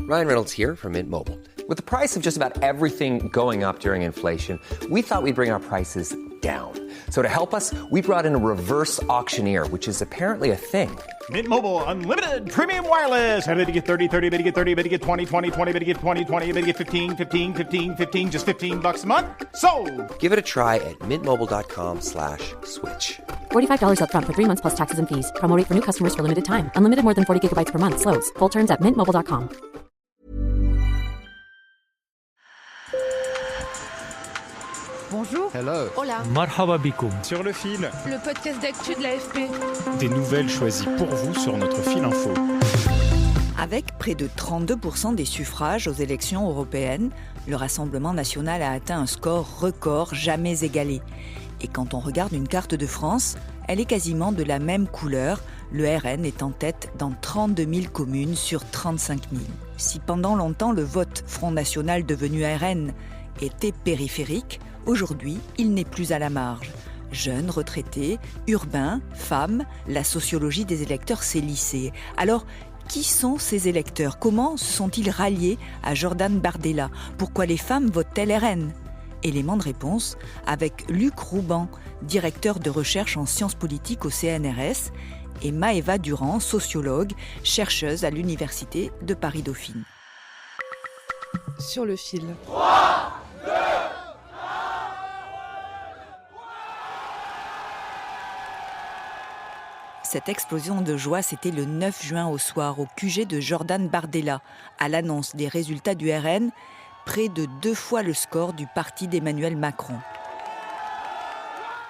Ryan Reynolds here from Mint Mobile. With the price of just about everything going up during inflation, we thought we'd bring our prices down. So to help us, we brought in a reverse auctioneer, which is apparently a thing. Mint Mobile Unlimited Premium Wireless. How to get 30, 30, bit to get 30, bit to get 20, 20, 20, bit to get 20, 20, bit to get 15, 15, 15, 15, just $15 a month? Sold! Give it a try at mintmobile.com/switch. $45 up front for 3 months plus taxes and fees. Promo rate for new customers for limited time. Unlimited more than 40 gigabytes per month. Slows full terms at mintmobile.com. Bonjour. Hello. Hola. Marhaba bikoum. Sur le fil. Le podcast d'actu de l'AFP. Des nouvelles choisies pour vous sur notre fil info. Avec près de 32% des suffrages aux élections européennes, le Rassemblement national a atteint un score record jamais égalé. Et quand on regarde une carte de France, elle est quasiment de la même couleur. Le RN est en tête dans 32 000 communes sur 35 000. Si pendant longtemps le vote Front National devenu RN était périphérique, aujourd'hui il n'est plus à la marge. Jeunes, retraités, urbains, femmes, la sociologie des électeurs s'est lissée. Alors, qui sont ces électeurs ? Comment se sont-ils ralliés à Jordan Bardella ? Pourquoi les femmes votent-elles RN ? Élément de réponse avec Luc Rouban, directeur de recherche en sciences politiques au CNRS, et Maëva Durand, sociologue, chercheuse à l'Université de Paris-Dauphine. Sur le fil. Cette explosion de joie, c'était le 9 juin au soir, au QG de Jordan Bardella, à l'annonce des résultats du RN, près de 2 fois le score du parti d'Emmanuel Macron.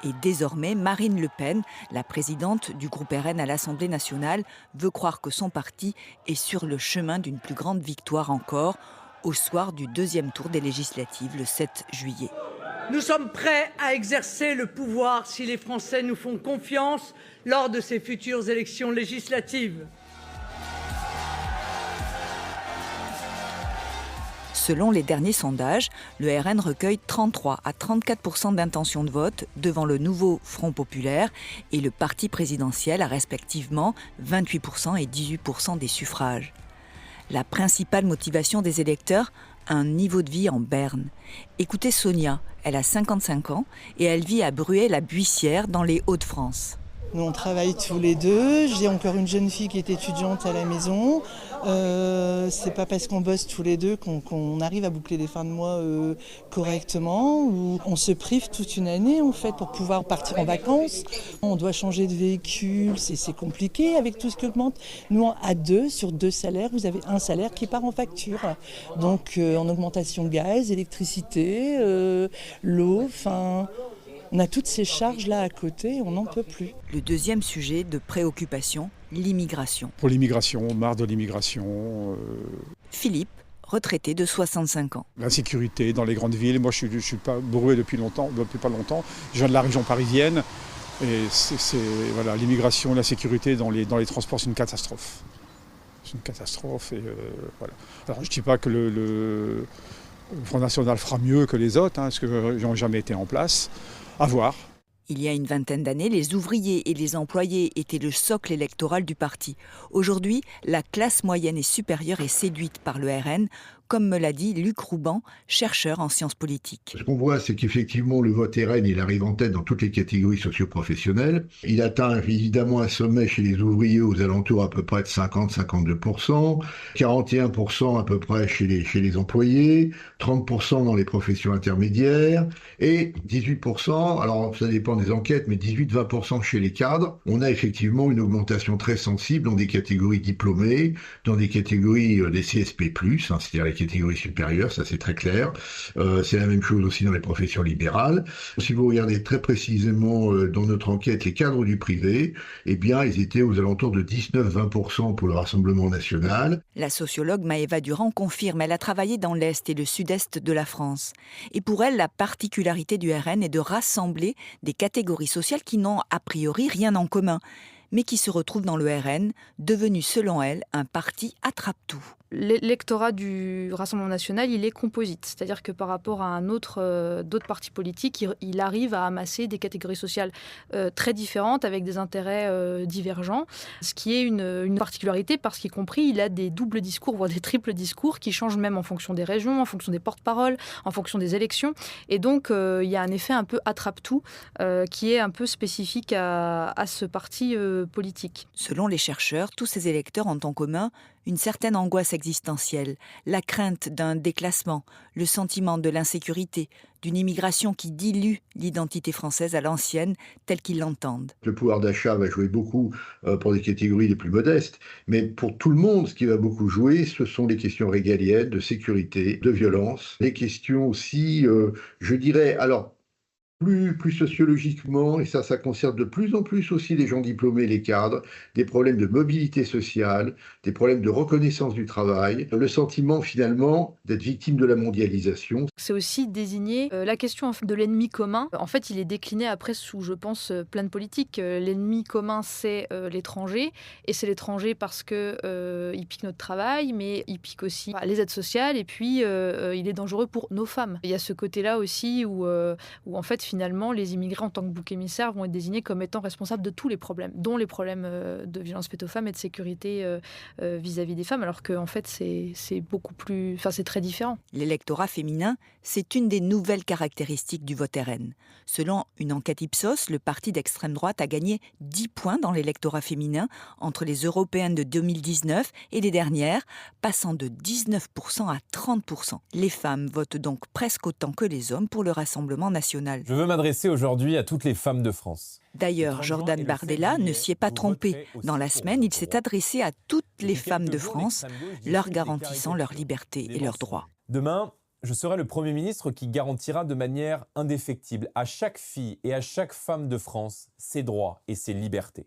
Et désormais, Marine Le Pen, la présidente du groupe RN à l'Assemblée nationale, veut croire que son parti est sur le chemin d'une plus grande victoire encore, au soir du 2e tour des législatives, le 7 juillet. Nous sommes prêts à exercer le pouvoir si les Français nous font confiance lors de ces futures élections législatives. Selon les derniers sondages, le RN recueille 33 à 34% d'intention de vote devant le nouveau Front populaire et le parti présidentiel a respectivement 28% et 18% des suffrages. La principale motivation des électeurs, un niveau de vie en berne. Écoutez Sonia, elle a 55 ans et elle vit à Bruay-la-Buissière dans les Hauts-de-France. Nous, on travaille tous les deux. J'ai encore une jeune fille qui est étudiante à la maison. C'est pas parce qu'on bosse tous les deux qu'on arrive à boucler les fins de mois correctement. Ou on se prive toute une année en fait pour pouvoir partir en vacances. On doit changer de véhicule, c'est compliqué avec tout ce qui augmente. Nous, à deux, sur 2 salaires, vous avez un salaire qui part en facture. Donc en augmentation gaz, électricité, l'eau, enfin... On a toutes ces charges-là à côté, on n'en peut plus. Le deuxième sujet de préoccupation, l'immigration. Pour l'immigration, marre de l'immigration. Philippe, retraité de 65 ans. L'insécurité dans les grandes villes. Moi, je suis pas bourré depuis pas longtemps. Je viens de la région parisienne. Et voilà, l'immigration, l'insécurité dans les transports, c'est une catastrophe. C'est une catastrophe. Et voilà. Alors, je ne dis pas que le Front National fera mieux que les autres, parce qu'ils n'ont jamais été en place. À voir. Il y a une vingtaine d'années, les ouvriers et les employés étaient le socle électoral du parti. Aujourd'hui, la classe moyenne et supérieure est séduite par le RN, comme me l'a dit Luc Rouban, chercheur en sciences politiques. Ce qu'on voit, c'est qu'effectivement, le vote RN, il arrive en tête dans toutes les catégories socio-professionnelles. Il atteint évidemment un sommet chez les ouvriers aux alentours à peu près de 50-52%, 41% à peu près chez les employés, 30% dans les professions intermédiaires, et 18%, alors ça dépend des enquêtes, mais 18-20% chez les cadres. On a effectivement une augmentation très sensible dans des catégories diplômées, dans des catégories des CSP+, c'est-à-dire les catégories supérieures, ça c'est très clair. C'est la même chose aussi dans les professions libérales. Si vous regardez très précisément dans notre enquête les cadres du privé, eh bien ils étaient aux alentours de 19-20% pour le Rassemblement national. La sociologue Maëva Durand confirme, elle a travaillé dans l'Est et le Sud-Est de la France. Et pour elle, la particularité du RN est de rassembler des catégories sociales qui n'ont a priori rien en commun, mais qui se retrouvent dans le RN, devenu selon elle un parti attrape-tout. l'électorat du Rassemblement national, il est composite. C'est-à-dire que par rapport à d'autres partis politiques, il arrive à amasser des catégories sociales très différentes, avec des intérêts divergents. Ce qui est une particularité, parce qu'y compris, il a des doubles discours, voire des triples discours, qui changent même en fonction des régions, en fonction des porte-paroles, en fonction des élections. Et donc, il y a un effet un peu attrape-tout qui est un peu spécifique à ce parti politique. Selon les chercheurs, tous ces électeurs ont en commun une certaine angoisse existentielle, la crainte d'un déclassement, le sentiment de l'insécurité, d'une immigration qui dilue l'identité française à l'ancienne telle qu'ils l'entendent. Le pouvoir d'achat va jouer beaucoup pour des catégories les plus modestes, mais pour tout le monde, ce qui va beaucoup jouer, ce sont les questions régaliennes, de sécurité, de violence, les questions aussi, je dirais, alors, plus sociologiquement, et ça concerne de plus en plus aussi les gens diplômés, les cadres, des problèmes de mobilité sociale, des problèmes de reconnaissance du travail, le sentiment finalement d'être victime de la mondialisation. C'est aussi désigner la question de l'ennemi commun. En fait, il est décliné après sous, je pense, plein de politiques. L'ennemi commun, c'est l'étranger, et c'est l'étranger parce qu'il pique notre travail, mais il pique aussi les aides sociales, et puis il est dangereux pour nos femmes. Il y a ce côté-là aussi où en fait, finalement, les immigrés en tant que bouc émissaire vont être désignés comme étant responsables de tous les problèmes, dont les problèmes de violence faite aux femmes et de sécurité vis-à-vis des femmes, alors qu'en fait, c'est beaucoup plus... Enfin, c'est très différent. L'électorat féminin, c'est une des nouvelles caractéristiques du vote RN. Selon une enquête Ipsos, le parti d'extrême droite a gagné 10 points dans l'électorat féminin entre les européennes de 2019 et les dernières, passant de 19% à 30%. Les femmes votent donc presque autant que les hommes pour le Rassemblement national. Je veux m'adresser aujourd'hui à toutes les femmes de France. D'ailleurs, Jordan Bardella ne s'y est pas trompé. Dans la semaine, il s'est adressé à toutes les femmes de France, leur garantissant leur liberté et leurs droits. Demain, je serai le Premier ministre qui garantira de manière indéfectible à chaque fille et à chaque femme de France ses droits et ses libertés.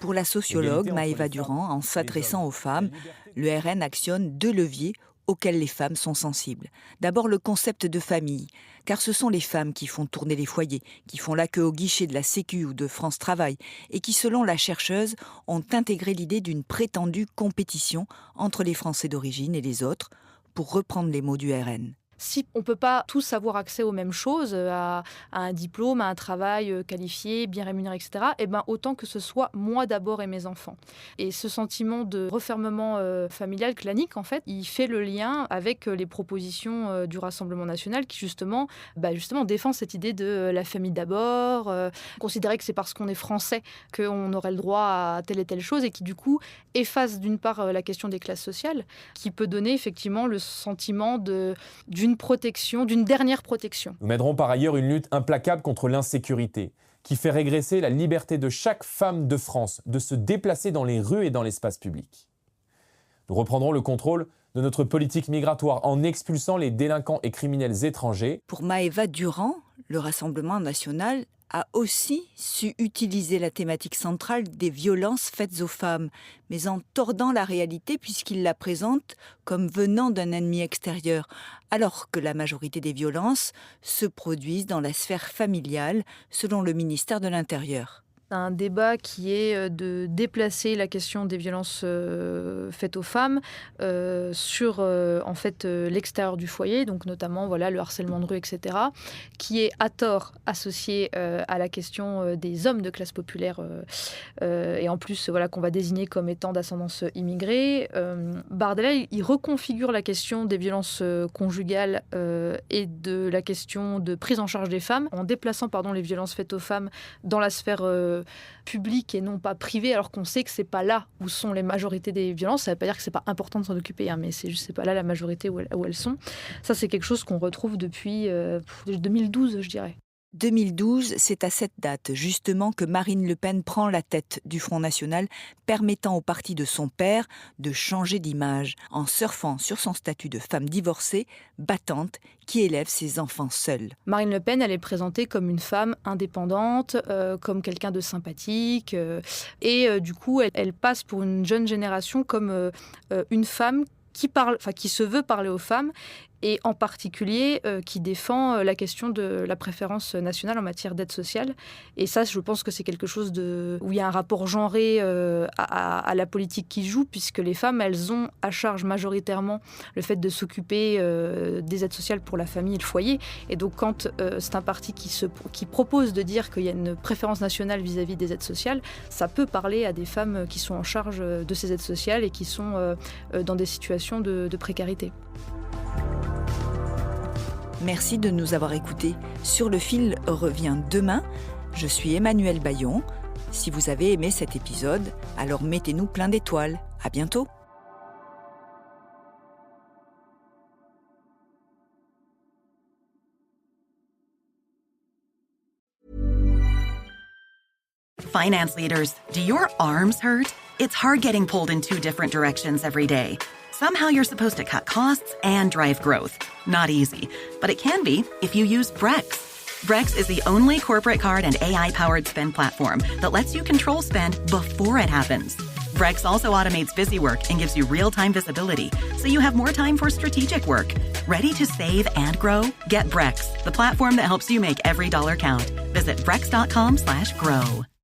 Pour la sociologue Maëva Durand, en s'adressant aux femmes, le RN actionne 2 leviers auxquels les femmes sont sensibles. D'abord, le concept de famille, car ce sont les femmes qui font tourner les foyers, qui font la queue au guichet de la Sécu ou de France Travail, et qui, selon la chercheuse, ont intégré l'idée d'une prétendue compétition entre les Français d'origine et les autres, pour reprendre les mots du RN. Si on ne peut pas tous avoir accès aux mêmes choses, à un diplôme, à un travail qualifié, bien rémunéré, etc., eh ben, autant que ce soit moi d'abord et mes enfants. Et ce sentiment de refermement familial, clanique, en fait, il fait le lien avec les propositions du Rassemblement national qui, justement défend cette idée de la famille d'abord, considérer que c'est parce qu'on est français qu'on aurait le droit à telle et telle chose, et qui, du coup, efface d'une part la question des classes sociales, qui peut donner effectivement le sentiment d'une protection, d'une dernière protection. Nous mènerons par ailleurs une lutte implacable contre l'insécurité, qui fait régresser la liberté de chaque femme de France de se déplacer dans les rues et dans l'espace public. Nous reprendrons le contrôle de notre politique migratoire en expulsant les délinquants et criminels étrangers. Pour Maëva Durand, le Rassemblement national a aussi su utiliser la thématique centrale des violences faites aux femmes, mais en tordant la réalité puisqu'il la présente comme venant d'un ennemi extérieur, alors que la majorité des violences se produisent dans la sphère familiale, selon le ministère de l'Intérieur. Un débat qui est de déplacer la question des violences faites aux femmes sur l'extérieur du foyer, donc notamment le harcèlement de rue, etc., qui est à tort associé à la question des hommes de classe populaire et en plus qu'on va désigner comme étant d'ascendance immigrée. Bardella, il reconfigure la question des violences conjugales et de la question de prise en charge des femmes en déplaçant les violences faites aux femmes dans la sphère public et non pas privé, alors qu'on sait que c'est pas là où sont les majorités des violences. Ça veut pas dire que c'est pas important de s'en occuper, mais c'est juste c'est pas là la majorité où elles sont. Ça, c'est quelque chose qu'on retrouve depuis 2012, je dirais. 2012, c'est à cette date, justement, que Marine Le Pen prend la tête du Front National, permettant au parti de son père de changer d'image, en surfant sur son statut de femme divorcée, battante, qui élève ses enfants seule. Marine Le Pen, elle est présentée comme une femme indépendante, comme quelqu'un de sympathique, et du coup, elle passe pour une jeune génération comme une femme qui se veut parler aux femmes et en particulier qui défend la question de la préférence nationale en matière d'aide sociale. Et ça, je pense que c'est quelque chose où il y a un rapport genré à la politique qui joue, puisque les femmes, elles ont à charge majoritairement le fait de s'occuper des aides sociales pour la famille et le foyer. Et donc, quand c'est un parti qui propose de dire qu'il y a une préférence nationale vis-à-vis des aides sociales, ça peut parler à des femmes qui sont en charge de ces aides sociales et qui sont dans des situations de précarité. Merci de nous avoir écoutés. Sur le fil revient demain. Je suis Emmanuelle Bayon. Si vous avez aimé cet épisode, alors mettez-nous plein d'étoiles. À bientôt. Finance leaders, do your arms hurt? It's hard getting pulled in 2 different directions every day. Somehow you're supposed to cut costs and drive growth. Not easy, but it can be if you use Brex. Brex is the only corporate card and AI-powered spend platform that lets you control spend before it happens. Brex also automates busy work and gives you real-time visibility, so you have more time for strategic work. Ready to save and grow? Get Brex, the platform that helps you make every dollar count. Visit brex.com/grow.